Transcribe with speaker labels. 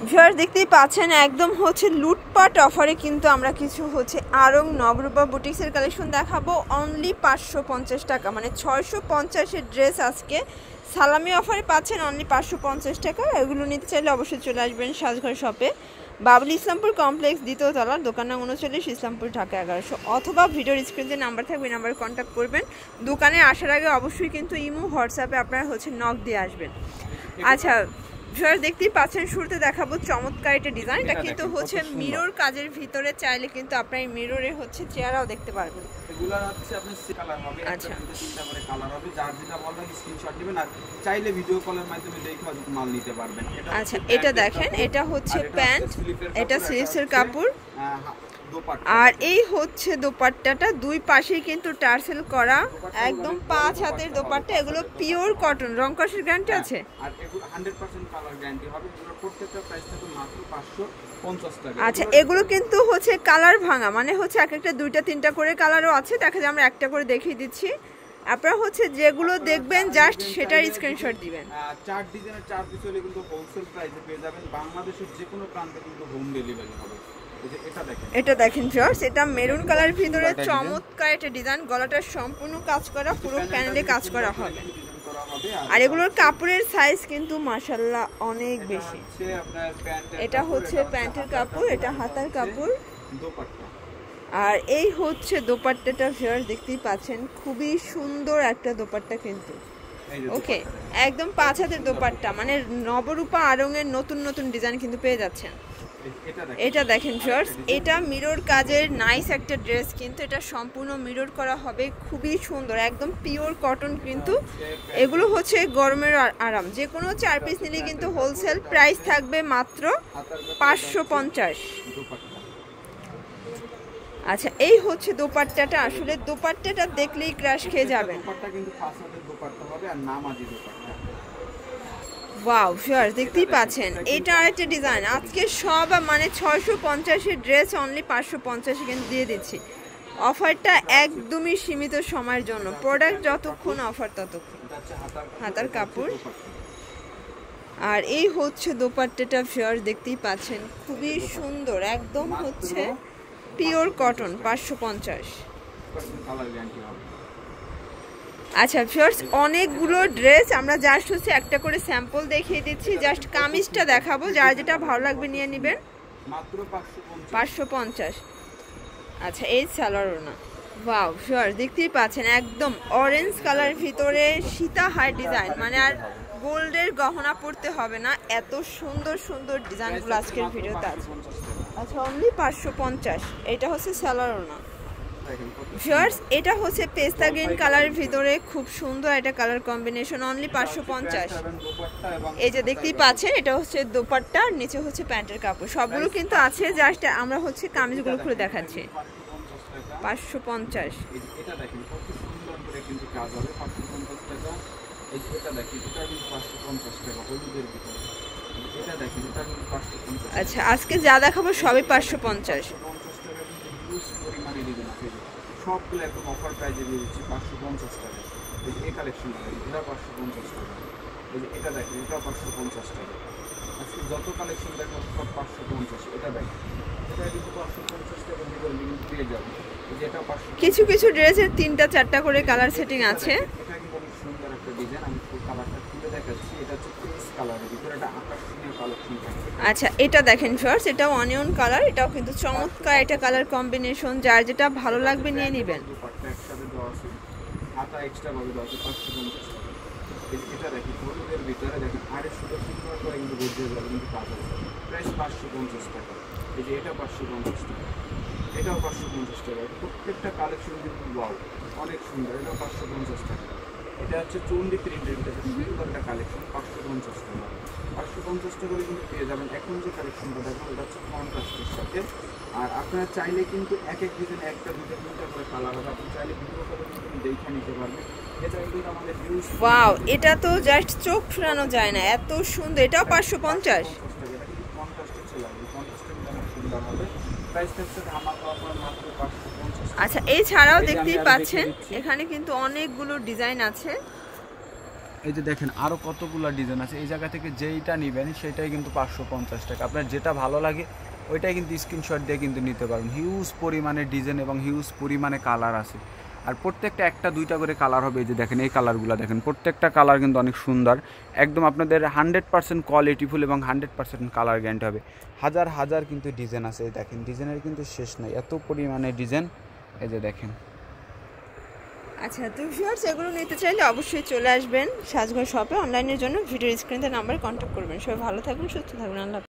Speaker 1: Viewers দেখতেই পাচ্ছেন একদম হচ্ছে লুটপাট অফারে কিন্তু আমরা কিছু হচ্ছে আরং নবরূপা বুটিক্সের কালেকশন দেখাবো অনলি 550 টাকা, মানে 650-এর ড্রেস আজকে সালামি অফারে পাচ্ছেন অনলি 550 টাকা। এগুলো নিতে চাইলে অবশ্যই চলে আসবেন সাজঘর শপে, বাবুল ইসলামপুর কমপ্লেক্স, দ্বিতীয় তলা, দোকান নং 39, ইসলামপুর, ঢাকা 1100, অথবা ভিডিওর স্ক্রিনে নাম্বার থাকবে, নাম্বারে কন্ট্যাক্ট করবেন। দোকানে আসার আগে অবশ্যই কিন্তু ইমো হোয়াটসঅ্যাপে আপনারা হচ্ছে নক দিয়ে আসবেন। আচ্ছা ভিউয়ার্স দেখতেই পাচ্ছেন শুরুতে দেখাবো চমৎকার একটা ডিজাইন, এটা কিন্তু হচ্ছে মিরর কাজের ভিতরে, চাইলে কিন্তু আপনারা এই মিররে হচ্ছে চেহারাও দেখতে পারবেন।
Speaker 2: এগুলা হচ্ছে আপনি কালার হবে,
Speaker 1: আচ্ছা
Speaker 2: তিনটা করে কালার হবে, যার যেটা ভালো লাগে স্ক্রিনশট দিবেন আর চাইলে ভিডিও কলের মাধ্যমে দেখে মাল নিতে পারবেন।
Speaker 1: আচ্ছা এটা দেখেন, এটা হচ্ছে প্যান্ট, এটা স্লিভসের কাপড়, আর এই হচ্ছে দোপাট্টাটা, দুই পাশেই কিন্তু টার্সেল করা, একদম 5 হাতের দোপাট্টা। এগুলো পিওর কটন, রং কষের গ্যারান্টি আছে
Speaker 2: আর এগুলো 100% কালার গ্যারান্টি হবে। এগুলো প্রত্যেকটা প্রাইস থাকবে মাত্র 550 টাকা।
Speaker 1: আচ্ছা এগুলো কিন্তু হচ্ছে কালার ভাঙা, মানে হচ্ছে এক একটা 2টা 3টা করে কালারও আছে, দেখা যায় আমরা একটা করে দেখিয়ে দিচ্ছি। আপনারা হচ্ছে যেগুলো দেখবেন জাস্ট সেটার স্ক্রিনশট দিবেন।
Speaker 2: 4 ডিজাইনের 4 পিস হলে কিন্তু হোলসেল প্রাইসে পেয়ে যাবেন, বাংলাদেশের যে কোনো প্রান্তে কিন্তু হোম ডেলিভারি হবে।
Speaker 1: এটা দেখেন ভিউয়ার্স, এটা মেরুন কালার ভিতরে চমৎকার একটা ডিজাইন, গলাটা সম্পূর্ণ কাজ করা, পুরো প্যানেলে কাজ করা হবে। আর এগুলোর কাপড়ের সাইজ কিন্তু মাশাআল্লাহ অনেক বেশি। এটা হচ্ছে প্যান্টের কাপড়, এটা হাতার কাপড়, আর এই হচ্ছে দোপাট্টাটা। ভিউয়ার্স দেখতেই পাচ্ছেন খুবই সুন্দর একটা দোপাট্টা কিন্তু, ওকে একদম 5 হাতের দোপাট্টা, মানে নবরূপা আরঙের নতুন নতুন ডিজাইন কিন্তু পেয়ে যাচ্ছেন। এটা দেখেন ভিউয়ার্স, এটা মিরর কাজের নাইস একটা ড্রেস, কিন্তু এটা সম্পূর্ণ মিরর করা হবে, খুবই সুন্দর, একদম পিওর কটন কিন্তু। এগুলো হচ্ছে গরমের আরাম, যে কোনো 4 পিস নিলে কিন্তু হোলসেল প্রাইস থাকবে মাত্র 550। আচ্ছা এই হচ্ছে দোপাট্টাটা, আসলে দোপাট্টাটা দেখলেই ক্রাশ খেয়ে যাবেন।
Speaker 2: দোপাট্টা কিন্তু 5 হাতের দোপাট্টা হবে আর নামাজি দোপাট্টা।
Speaker 1: ওয়াও ভিউয়ার্স দেখতেই পাচ্ছেন, এটা আরেকটা ডিজাইন। আজকে সব মানে 650-এর ড্রেস অনলি 550 কিন্তু দিয়ে দিচ্ছি। অফারটা একদমই সীমিত সময়ের জন্য, প্রোডাক্ট যতক্ষণ অফার ততক্ষণ। হাতার কাপড়, আর এই হচ্ছে দোপাট্টাটা। ভিউয়ার্স দেখতেই পাচ্ছেন খুবই সুন্দর, একদম হচ্ছে পিওর কটন, 550। আচ্ছা ভিউয়ার্স অনেকগুলো ড্রেস আমরা জাস্ট হচ্ছে একটা করে স্যাম্পল দেখিয়ে দিচ্ছি, জাস্ট কামিজটা দেখাবো, যার যেটা ভালো লাগবে নিয়ে নেবেন, মাত্র 550। আচ্ছা এই সালোয়ারও না, ওয়াও ভিউয়ার্স দেখতেই পাচ্ছেন একদম অরেঞ্জ কালার ভিতরে সীতা হাই ডিজাইন, মানে আর গোল্ডের গহনা পড়তে হবে না, এত সুন্দর সুন্দর ডিজাইনগুলো আজকের ভিডিওতে আছে। আচ্ছা অনলি 550। এটা হচ্ছে সালোয়ারও না ভিউয়ার্স, এটা হচ্ছে পেস্তা গ্রিন কালারের ভিতরে খুব সুন্দর একটা কালার কম্বিনেশন, অনলি 550। এই যে দেখতেই পাচ্ছেন, এটা হচ্ছে দোপাট্টা, আর নিচে হচ্ছে প্যান্টের কাপড়, সবগুলো কিন্তু আছে, জাস্ট আমরা হচ্ছে কামিজগুলো খুলে দেখাচ্ছি। 550।
Speaker 2: এটা দেখেন কত সুন্দর করে কিন্তু কাজ হবে, 550 টাকা। এটা দেখেন এটা কিন্তু 550 টাকা হলুদের ভিতরে, এটা দেখেন এটা কিন্তু 550।
Speaker 1: আচ্ছা আজকে যা দেখাবো সবই 550
Speaker 2: পরিমাণে দিবেন, সবগুলো একদম অফার প্রাইসে দিয়ে দিচ্ছি 550 টাকা। এই কালেকশনটা দেখেন, এটা 550 টাকা। এটা দেখেন এটা 550 টাকা। আজকে যত কালেকশন দেখো সব 550। এটা দেখেন এটা কিন্তু 550 টাকা ভিতরে লিমিট পেয়ে যাবে। এটা 500।
Speaker 1: কিছু কিছু ড্রেসের 3টা 4টা করে কালার সেটিং আছে।
Speaker 2: এটা কিন্তু অনেক সুন্দর একটা ডিজাইন, আমি ফুল কালারটা খুলে দেখাচ্ছি। এটা হচ্ছে পিঙ্ক কালারের ভিতরে একটা আকর্ষণীয় কালেকশন থাকবে।
Speaker 1: আচ্ছা এটা দেখেন ফার্স্ট, এটাও অনিয়ন কালার, এটাও কিন্তু চমৎকার একটা কালার কম্বিনেশন, যার যেটা ভালো লাগবে নিয়ে নেবেন।
Speaker 2: দুপাট্টা একসাথে দেওয়া আছে, হাতা এক্সট্রা ভাবে দেওয়া আছে 550 টাকা। এটা দেখি হলুদের ভিতরে দেখেন আরে সুন্দর সুন্দর করে কিন্তু বুঝতে যাবে, কিন্তু কাজ আছে, প্রাইস 550 টাকা। এই যে এটা 550 টাকা, এটাও 550 টাকা। প্রত্যেকটা কালেকশন কিন্তু ওয়াও অনেক সুন্দর, এটাও 550 টাকা। এটা হচ্ছে চন্ডী প্রিন্টের ভিতরে সুন্দর একটা কালেকশন, 550 টাকা। 550 টাকা করে কিন্তু পেয়ে যাবেন। এখন যে কালেকশনটা দেখুন এটা হচ্ছে কন্ট্রাস্টের সাথে, আর আপনারা চাইলে কিন্তু এক এক ডিজাইন একটা দুটো তিনটা করে কালার হবে, আপনি চাইলে ভিডিও করে কিন্তু দেখে নিতে পারবেন। এছাড়া কিন্তু আমাদের
Speaker 1: ওয়াও এটা তো জাস্ট চোখ ফেরানো যায় না, এত সুন্দর। এটাও 550
Speaker 2: টাকা। এটা কিন্তু কন্ট্রাস্টের ছিল, কন্ট্রাস্টের অনেক সুন্দর হবে। প্রাইস থাকছে আমার অফার মাত্র 550।
Speaker 1: আচ্ছা এছাড়াও দেখতেই পাচ্ছেন এখানে কিন্তু অনেকগুলো ডিজাইন আছে।
Speaker 3: এই যে দেখেন আরও কতগুলো ডিজাইন আছে, এই জায়গা থেকে যেইটা নেবেন সেটাই কিন্তু 550 টাকা। আপনার যেটা ভালো লাগে ওইটাই কিন্তু স্ক্রিনশট দিয়ে কিন্তু নিতে পারবেন। হিউজ পরিমাণে ডিজাইন এবং হিউজ পরিমাণে কালার আছে, আর প্রত্যেকটা একটা দুইটা করে কালার হবে। এই যে দেখেন এই কালারগুলো দেখেন, প্রত্যেকটা কালার কিন্তু অনেক সুন্দর, একদম আপনাদের 100% কোয়ালিটিফুল এবং 100% কালার গ্যারান্টি হবে। হাজার হাজার কিন্তু ডিজাইন আছে, এই দেখেন ডিজাইনের কিন্তু শেষ নাই, এত পরিমাণে ডিজাইন। এই যে দেখেন।
Speaker 1: আচ্ছা, তো ভিউয়ার্স এগুলো নিতে চাইলে অবশ্যই চলে আসবেন সাজঘর শপে। অনলাইনের জন্য ভিডিও স্ক্রিনে নাম্বারে কন্ট্যাক্ট করবেন। সবাই ভালো থাকবেন, সুস্থ থাকবেন। আল্লাহ হাফেজ।